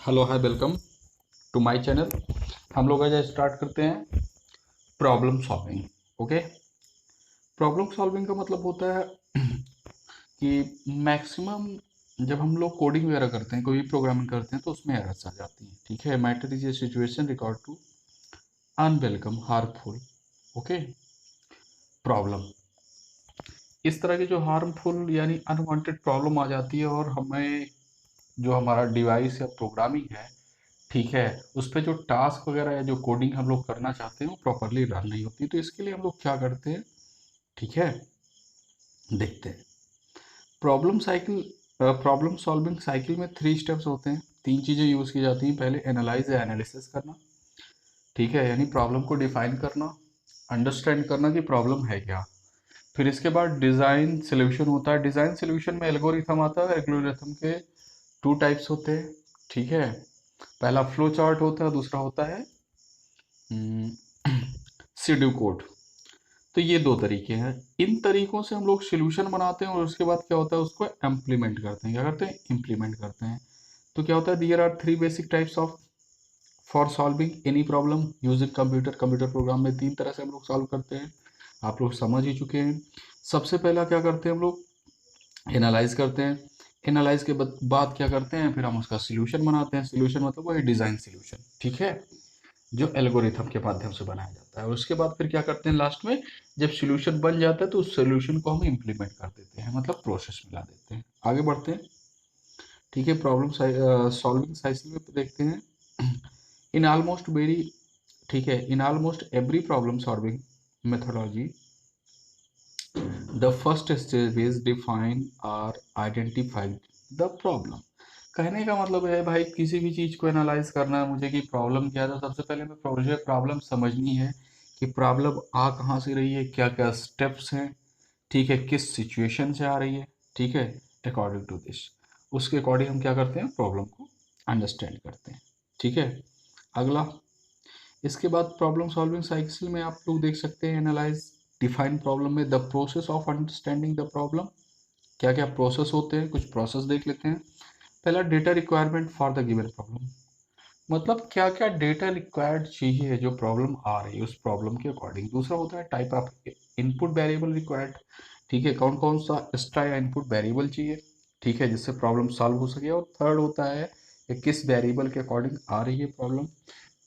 Hello hi welcome to my channel. हम लोग आज स्टार्ट करते हैं problem solving. Okay, problem solving का मतलब होता है कि मैक्सिमम जब हम लोग कोडिंग वगैरह करते हैं, कोई भी प्रोग्रामिंग करते हैं तो उसमें एरर्स आ जाती हैं। ठीक है, matter is a situation record to unwelcome harmful. Okay, problem इस तरह की जो हार्मफुल यानी अनवांटेड प्रॉब्लम आ जाती है और हमें जो हमारा डिवाइस या प्रोग्रामिंग है, ठीक है, उस पे जो टास्क वगैरह या जो कोडिंग हम लोग करना चाहते हैं वो प्रॉपरली रन नहीं होती। तो इसके लिए हम लोग क्या करते हैं, ठीक है, देखते हैं प्रॉब्लम सॉल्विंग साइकिल में 3 स्टेप्स होते हैं। 3 चीज़ें यूज़ की जाती हैं। पहले एनालाइज या एनालिसिस करना, ठीक है, यानी प्रॉब्लम को डिफाइन करना, अंडरस्टैंड करना कि प्रॉब्लम है क्या। फिर इसके बाद डिज़ाइन सोल्यूशन होता है। डिज़ाइन सोल्यूशन में एल्गोरिथम आता है। एल्गोरिथम के 2 टाइप्स होते हैं, ठीक है। पहला फ्लो चार्ट होता है, दूसरा होता है सीड्यू कोड। तो ये 2 तरीके हैं। इन तरीकों से हम लोग सोल्यूशन बनाते हैं और उसके बाद क्या होता है, उसको इम्प्लीमेंट करते हैं। क्या करते हैं, इम्प्लीमेंट करते हैं। तो क्या होता है, there are 3 basic types of for solving any problem using computer. Computer program में 3 तरह से हम लोग सॉल्व करते हैं, आप लोग समझ ही चुके हैं। सबसे पहला क्या करते हैं, हम लोग एनालाइज करते हैं। एनालाइज के बाद क्या करते हैं, फिर हम उसका सोल्यूशन बनाते हैं। सोल्यूशन मतलब वही डिज़ाइन सोल्यूशन, ठीक है, जो एल्गोरिथम के माध्यम से बनाया जाता है। और उसके बाद फिर क्या करते हैं, लास्ट में जब सॉल्यूशन बन जाता है तो उस सॉल्यूशन को हम इम्प्लीमेंट कर देते हैं, मतलब प्रोसेस मिला देते हैं। आगे बढ़ते हैं, ठीक है। प्रॉब्लम सॉल्विंग साइकिल में देखते हैं इन ऑलमोस्ट वेरी, ठीक है, in almost every problem solving methodology the first stage is define और आइडेंटिफाई द प्रॉब्लम। कहने का मतलब है भाई, किसी भी चीज़ को एनालाइज करना है मुझे कि प्रॉब्लम क्या है, तो सबसे पहले मुझे प्रॉब्लम समझनी है कि प्रॉब्लम आ कहाँ से रही है, क्या क्या स्टेप्स हैं, ठीक है, किस सिचुएशन से आ रही है, ठीक है। अकॉर्डिंग टू दिस, उसके अकॉर्डिंग हम क्या करते हैं, प्रॉब्लम को अंडरस्टैंड करते हैं, ठीक है। अगला, इसके बाद प्रॉब्लम सॉल्विंग साइकिल में आप लोग देख सकते हैं एनालाइज डिफाइन प्रॉब्लम में the process of understanding the problem. क्या क्या प्रोसेस होते हैं, कुछ प्रोसेस देख लेते हैं। पहला, data requirement for the given problem, मतलब क्या क्या डेटा रिक्वायर्ड चाहिए जो प्रॉब्लम आ रही है उस प्रॉब्लम के अकॉर्डिंग। दूसरा होता है type of input variable required, ठीक है, कौन कौन सा एक्स्ट्रा या इनपुट वेरिएबल चाहिए, ठीक है, जिससे प्रॉब्लम सॉल्व हो सके। और थर्ड होता है कि किस वेरिएबल के अकॉर्डिंग आ रही है प्रॉब्लम।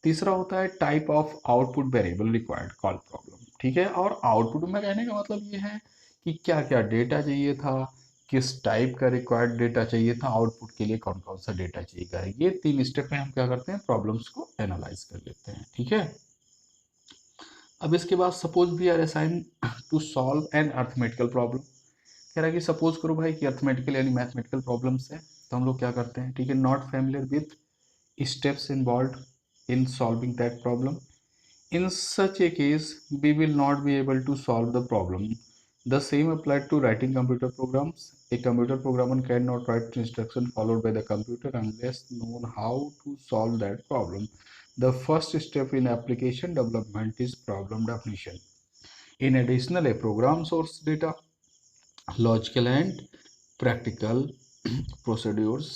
तीसरा होता है type of output variable required call problem, ठीक है। और आउटपुट में कहने का मतलब ये है कि क्या क्या डेटा चाहिए था, किस टाइप का रिक्वायर्ड डेटा चाहिए था, आउटपुट के लिए कौन कौन सा डेटा चाहिए। ये 3 स्टेप में हम क्या करते हैं, प्रॉब्लम्स को एनालाइज कर लेते हैं, ठीक है। अब इसके बाद suppose we are assign to solve an arithmetical problem. कह रहा है कि सपोज करो भाई कि अर्थमेटिकल यानी मैथमेटिकल प्रॉब्लम्स है, तो हम लोग क्या करते हैं, ठीक है, not familiar with steps involve in solving that problem. In such a case, we will not be able to solve the problem. The same applied to writing computer programs. A computer programmer cannot write instruction followed by the computer unless known how to solve that problem. The first step in application development is problem definition. In addition, a program source data, logical and practical procedures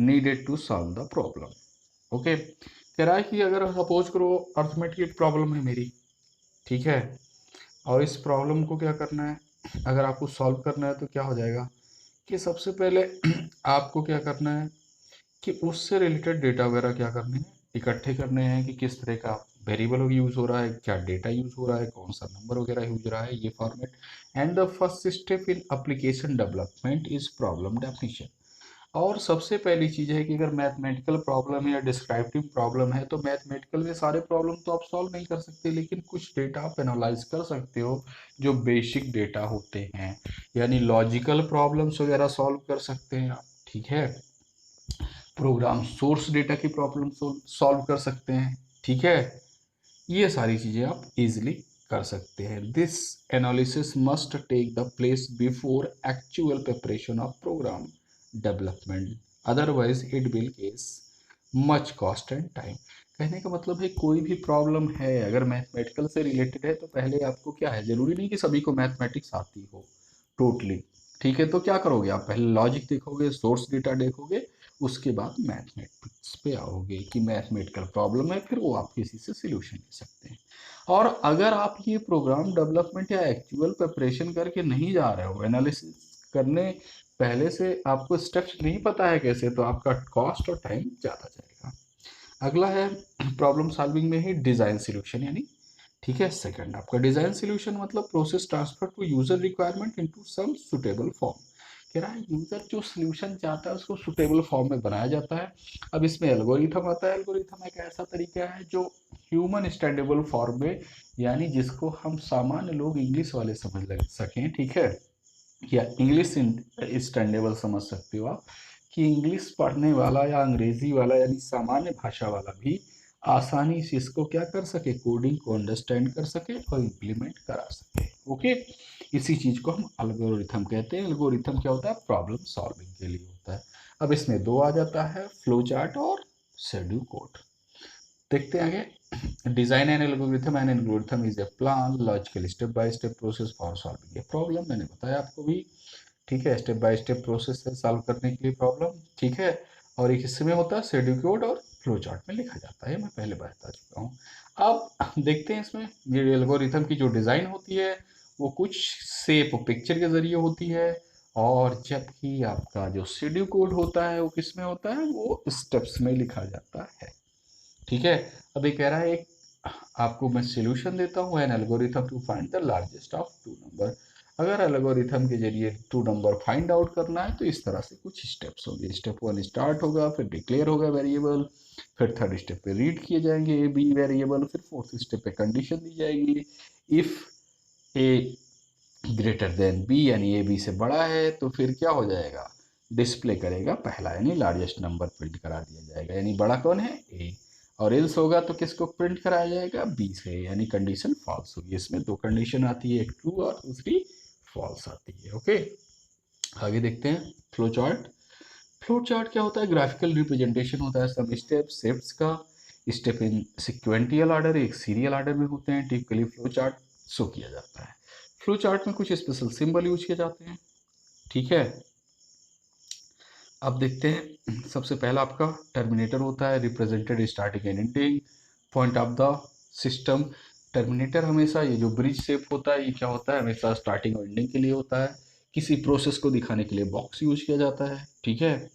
needed to solve the problem. Okay, कह रहा है कि अगर suppose करो arithmetic problem है मेरी, ठीक है, और इस प्रॉब्लम को क्या करना है, अगर आपको सॉल्व करना है तो क्या हो जाएगा कि सबसे पहले आपको क्या करना है कि उससे रिलेटेड डेटा वगैरह क्या करने हैं, इकट्ठे करने हैं कि किस तरह का वेरिएबल यूज़ हो रहा है, क्या डेटा यूज़ हो रहा है, कौन सा नंबर वगैरह यूज हो रहा है, ये format. And the first step in application development is problem definition. और सबसे पहली चीज़ है कि अगर मैथमेटिकल प्रॉब्लम है या डिस्क्राइप्टिव प्रॉब्लम है, तो मैथमेटिकल में सारे प्रॉब्लम तो आप सॉल्व नहीं कर सकते, लेकिन कुछ डेटा आप एनालाइज कर सकते हो जो बेसिक डेटा होते हैं, यानी लॉजिकल प्रॉब्लम्स वगैरह सॉल्व कर सकते हैं आप, ठीक है। प्रोग्राम सोर्स डेटा की प्रॉब्लम सॉल्व कर सकते हैं, ठीक है। ये सारी चीज़ें आप इजीली कर सकते हैं। This analysis must take the place before actual preparation of program development, otherwise it will case much cost and time. कहने का मतलब है कोई भी प्रॉब्लम है अगर मैथमेटिकल से रिलेटेड है तो पहले आपको क्या है, जरूरी नहीं कि सभी को मैथमेटिक्स आती हो टोटली, ठीक है। तो क्या करोगे आप, पहले लॉजिक देखोगे, सोर्स डेटा देखोगे, उसके बाद मैथमेटिक्स पे आओगे कि मैथमेटिकल प्रॉब्लम है, फिर वो आप किसी से सोल्यूशन ले सकते हैं। और अगर आप ये प्रोग्राम डेवलपमेंट या एक्चुअल प्रिपरेशन करके नहीं जा रहे हो, एनालिसिस करने पहले से आपको स्टेप्स नहीं पता है कैसे, तो आपका कॉस्ट और टाइम ज़्यादा जाएगा। अगला है प्रॉब्लम सॉल्विंग में ही डिज़ाइन सोल्यूशन, यानी ठीक है सेकंड आपका डिज़ाइन सोल्यूशन मतलब process transfer to user requirement into some suitable form. कह रहा है यूजर जो सोल्यूशन चाहता है उसको सुटेबल फॉर्म में बनाया जाता है। अब इसमें एल्गोरिथम आता है। एल्गोरिथम एक ऐसा तरीका है जो ह्यूमन स्टैंडेबल फॉर्म में, यानी जिसको हम सामान्य लोग इंग्लिश वाले समझ लग सकें, ठीक है, या इंग्लिश स्टैंडेबल समझ सकते हो आप, कि इंग्लिश पढ़ने वाला या अंग्रेजी वाला यानी सामान्य भाषा वाला भी आसानी से इसको क्या कर सके, कोडिंग को अंडरस्टैंड कर सके और इम्प्लीमेंट करा सके। ओके, इसी चीज को हम एल्गोरिथम कहते हैं। एल्गोरिथम क्या होता है, प्रॉब्लम सॉल्विंग के लिए होता है। अब इसमें दो आ जाता है, फ्लो चार्ट और शेड्यूल कोड। देखते हैं आगे। Design an algorithm, an algorithm is a plan logical step by step process for solving a problem. मैंने बताया आपको भी, ठीक है, स्टेप बाय स्टेप प्रोसेस है सॉल्व करने के लिए प्रॉब्लम, ठीक है। और एक हिस्से में होता है शेड्यूल कोड और फ्लो चार्ट में लिखा जाता है, मैं पहले बता चुका हूँ। अब देखते हैं इसमें ये एल्गोरिथम की जो डिज़ाइन होती है वो कुछ शेप पिक्चर के जरिए होती है, और जबकि आपका जो शेड्यूल कोड होता है वो किस में होता है, वो स्टेप्स में लिखा जाता है, ठीक है। अब ये कह रहा है एक आपको मैं सॉल्यूशन देता हूँ, an algorithm to find the largest of two number. अगर एल्गोरिथम के जरिए टू नंबर फाइंड आउट करना है तो इस तरह से कुछ स्टेप्स होंगे। स्टेप वन स्टार्ट होगा, फिर डिक्लेयर होगा वेरिएबल, फिर थर्ड स्टेप पे रीड किए जाएंगे ए बी वेरिएबल, फिर फोर्थ स्टेप पे कंडीशन दी जाएगी। If A greater than B यानी ए बी से बड़ा है तो फिर क्या हो जाएगा, डिस्प्ले करेगा पहला यानी लार्जेस्ट नंबर प्रिंट करा दिया जाएगा, यानी बड़ा कौन है, ए। और एल्स होगा तो किसको प्रिंट कराया जाएगा, बी से, यानी कंडीशन फॉल्स होगी। इसमें दो कंडीशन आती है, एक ट्रू और दूसरी फॉल्स आती है। ओके, आगे देखते हैं फ्लो चार्ट। फ्लो चार्ट क्या होता है, ग्राफिकल रिप्रेजेंटेशन होता है सम स्टेप शिफ्ट्स का। स्टेप इन सिक्वेंटियल ऑर्डर, एक सीरियल ऑर्डर में होते हैं। टिपिकली फ्लो चार्ट शो किया जाता है। फ्लो चार्ट में कुछ स्पेशल सिंबल यूज किए जाते हैं, ठीक है। अब देखते हैं, सबसे पहला आपका टर्मिनेटर होता है, represented starting and ending point of the system. Terminator हमेशा, ये जो ब्रिज शेप होता है ये क्या होता है, हमेशा स्टार्टिंग और एंडिंग के लिए होता है। किसी प्रोसेस को दिखाने के लिए बॉक्स यूज किया जाता है, ठीक है।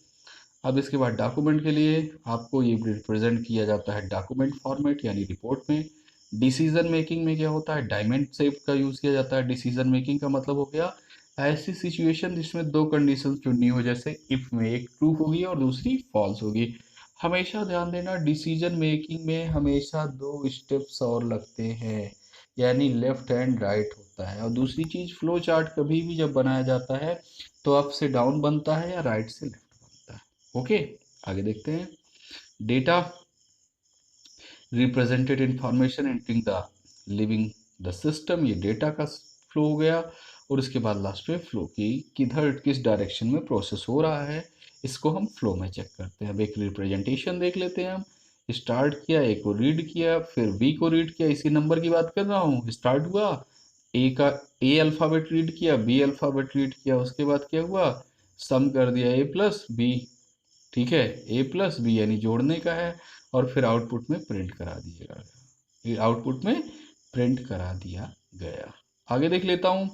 अब इसके बाद डॉक्यूमेंट के लिए आपको ये रिप्रेजेंट किया जाता है डॉक्यूमेंट फॉर्मेट यानी रिपोर्ट में। डिसीजन मेकिंग में क्या होता है, डायमंड शेप का यूज किया जाता है। डिसीजन मेकिंग का मतलब हो गया ऐसी सिचुएशन जिसमें दो कंडीशन चुननी हो, जैसे इफ में एक ट्रू होगी और दूसरी फॉल्स होगी। हमेशा ध्यान देना, डिसीजन मेकिंग में हमेशा दो स्टेप्स और लगते हैं, यानी लेफ्ट एंड राइट होता है। और दूसरी चीज, फ्लो चार्ट कभी भी जब बनाया जाता है तो अप से डाउन बनता है या राइट से लेफ्ट बनता है। ओके, आगे देखते हैं। Data represented information entering the living the system, ये डेटा का फ्लो हो गया। और उसके बाद लास्ट में फ्लो की किधर किस डायरेक्शन में प्रोसेस हो रहा है, इसको हम फ्लो में चेक करते हैं। अब एक रिप्रेजेंटेशन देख लेते हैं हम। स्टार्ट किया, ए को रीड किया, फिर बी को रीड किया, इसी नंबर की बात कर रहा हूँ। स्टार्ट हुआ, ए का ए अल्फ़ाबेट रीड किया, बी अल्फ़ाबेट रीड किया, उसके बाद क्या हुआ, सम कर दिया ए प्लस बी, ठीक है, ए प्लस बी यानी जोड़ने का है। और फिर आउटपुट में प्रिंट करा दिएगा, ये आउटपुट में प्रिंट करा दिया गया। आगे देख लेता हूँ।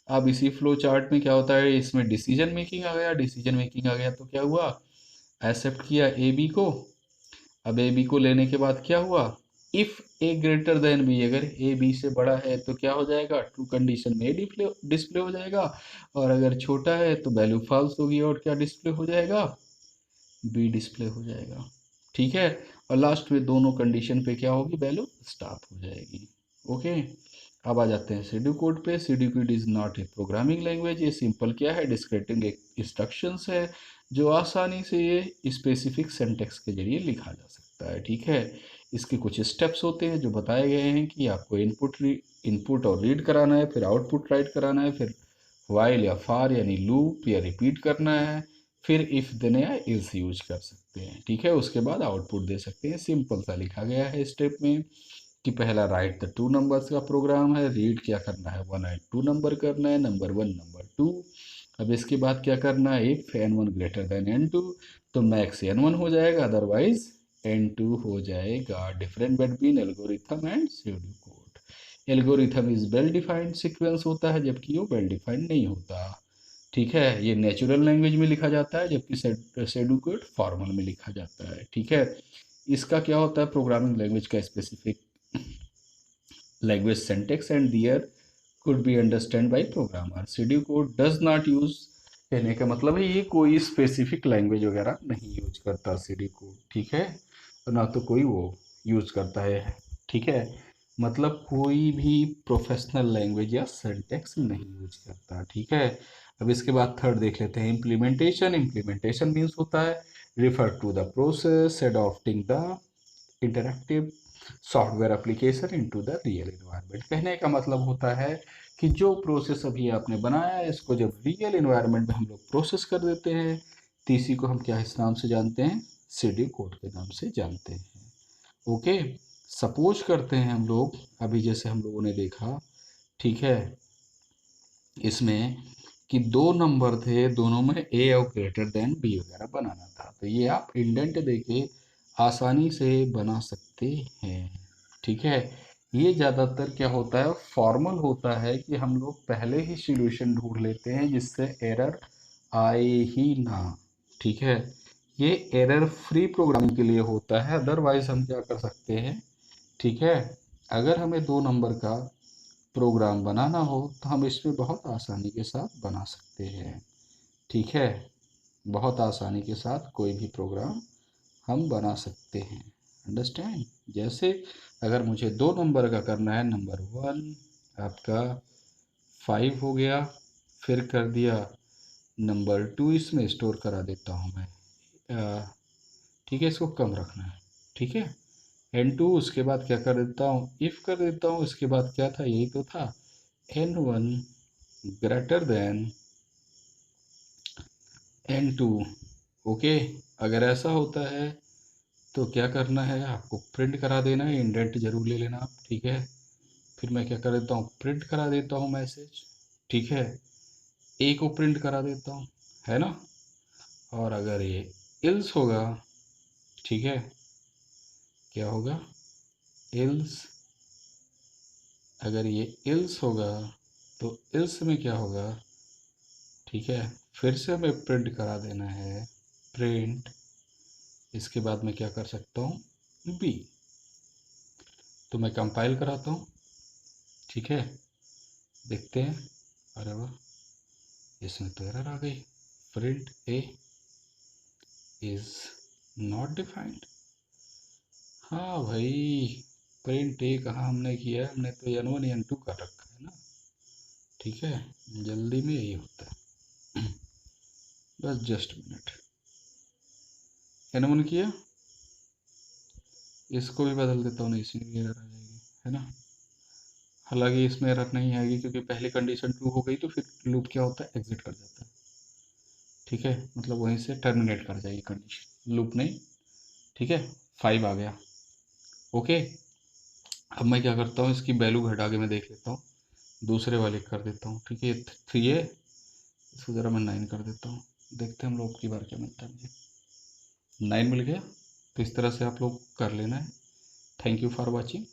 अब इसी फ्लो चार्ट में क्या होता है, इसमें डिसीजन मेकिंग आ गया। डिसीजन मेकिंग आ गया तो क्या हुआ, एक्सेप्ट किया ए बी को। अब ए बी को लेने के बाद क्या हुआ, if A greater than B, अगर ए बी से बड़ा है तो क्या हो जाएगा, ट्रू कंडीशन में डिस्प्ले डिस्प्ले हो जाएगा। और अगर छोटा है तो वैल्यू फॉल्स होगी और क्या डिस्प्ले हो जाएगा, बी डिस्प्ले हो जाएगा, ठीक है। और लास्ट में दोनों कंडीशन पे क्या होगी, वैल्यू स्टॉप हो जाएगी। ओके, अब आ जाते हैं सीडू कोड पे। Pseudo code is not a programming language, ये सिंपल क्या है, डिस्क्रिप्टिव इंस्ट्रक्शंस है जो आसानी से ये स्पेसिफिक सिंटेक्स के जरिए लिखा जा सकता है, ठीक है। इसके कुछ स्टेप्स होते हैं जो बताए गए हैं कि आपको इनपुट और रीड कराना है, फिर आउटपुट राइट कराना है, फिर वाइल या फार यानी लूप या रिपीट करना है, फिर इफ देन या इल्स यूज कर सकते हैं, ठीक है। उसके बाद आउटपुट दे सकते हैं। सिंपल सा लिखा गया है स्टेप में कि पहला राइट द टू नंबर्स का प्रोग्राम है, रीड क्या करना है, वन एंड टू नंबर करना है, नंबर वन नंबर टू। अब इसके बाद क्या करना है, if N one greater than N two, तो मैक्स n1 हो जाएगा, अदरवाइज n2 हो जाएगा। Different between algorithm and pseudo code. Algorithm is well defined sequence होता है, जबकि वो वेल डिफाइंड नहीं होता। ठीक है, ये नेचुरल लैंग्वेज में लिखा जाता है, जबकि स्यूडो कोड फॉर्मल में लिखा जाता है। ठीक है, इसका क्या होता है, प्रोग्रामिंग लैंग्वेज का specific language syntax and there could be understand by programmer। Pseudo code does not use, कहने का मतलब है ये कोई स्पेसिफिक लैंग्वेज वगैरह नहीं यूज करता सीडी कोड। ठीक है, और ना तो कोई वो यूज करता है। ठीक है, मतलब कोई भी प्रोफेशनल लैंग्वेज या सिंटैक्स नहीं यूज करता। ठीक है, अब इसके बाद थर्ड देख लेते हैं, इम्प्लीमेंटेशन। इम्प्लीमेंटेशन मीन्स होता है refer to the process adopting the interactive software application into the real environment. कहने का मतलब होता है कि जो प्रोसेस अभी आपने बनाया है, इसको जब रियल एनवायरनमेंट में हम लोग प्रोसेस कर देते हैं, तो इसी को हम क्या इस नाम से जानते हैं, सीडी कोड के नाम से जानते हैं। ओके, सपोज करते हैं हम लोग, अभी जैसे हम लोगों ने देखा, ठीक है, इसमें कि दो नंबर थे, दोनों में ए और ग्रेटर देन बी वगैरह बनाना था, तो ये आप इंडेंट देके आसानी से बना सकते हैं। ठीक है, ये ज़्यादातर क्या होता है, फॉर्मल होता है कि हम लोग पहले ही सॉल्यूशन ढूंढ लेते हैं जिससे एरर आए ही ना। ठीक है, ये एरर फ्री प्रोग्रामिंग के लिए होता है, अदरवाइज हम क्या कर सकते हैं, ठीक है, अगर हमें दो नंबर का प्रोग्राम बनाना हो तो हम इसमें बहुत आसानी के साथ बना सकते हैं। ठीक है, बहुत आसानी के साथ कोई भी प्रोग्राम हम बना सकते हैं। अंडरस्टैंड, जैसे अगर मुझे दो नंबर का करना है, नंबर 1 आपका 5 हो गया, फिर कर दिया नंबर 2, इसमें स्टोर करा देता हूँ मैं। ठीक है, इसको कम रखना है। ठीक है, n2, उसके बाद क्या कर देता हूँ, इफ़ कर देता हूँ, इसके बाद क्या था, यही तो था, n1 greater than n2। Okay, अगर ऐसा होता है तो क्या करना है, आपको प्रिंट करा देना है, इंडेंट जरूर ले लेना आप। ठीक है, फिर मैं क्या कर देता हूँ, प्रिंट करा देता हूँ मैसेज। ठीक है, ए को प्रिंट करा देता हूँ, है ना। और अगर ये इल्स होगा, ठीक है, क्या होगा, इल्स, अगर ये इल्स होगा तो इल्स में क्या होगा, ठीक है, फिर से हमें प्रिंट करा देना है, प्रिंट, इसके बाद मैं क्या कर सकता हूँ, बी। तो मैं कंपाइल कराता हूँ। ठीक है, देखते हैं, अरे वाह, इसमें तो एरर आ गई, print A is not defined. हाँ भाई, प्रिंट ए कहाँ हमने किया है, हमने तो n1 n2 कर रखा है ना। ठीक है, जल्दी में यही होता है। बस जस्ट मिनट, n1 किया, इसको भी बदल देता हूँ, नहीं इसमें भी एरर आ जाएगी, है ना। हालांकि इसमें एरर नहीं आएगी क्योंकि पहली कंडीशन ट्रू हो गई, तो फिर लूप क्या होता है, एग्जिट कर जाता है। ठीक है, मतलब वहीं से टर्मिनेट कर जाएगी कंडीशन, लूप नहीं। ठीक है, 5 आ गया। ओके, अब मैं क्या करता हूँ, इसकी वैल्यू घटा के मैं देख लेता हूँ, दूसरे वाले कर देता हूँ। ठीक है, 3 है, इसको ज़रा मैं 9 कर देता हूँ, देखते हैं हम लोग की बार क्या मिलता है मुझे। 9 मिल गया। तो इस तरह से आप लोग कर लेना है। Thank you for watching.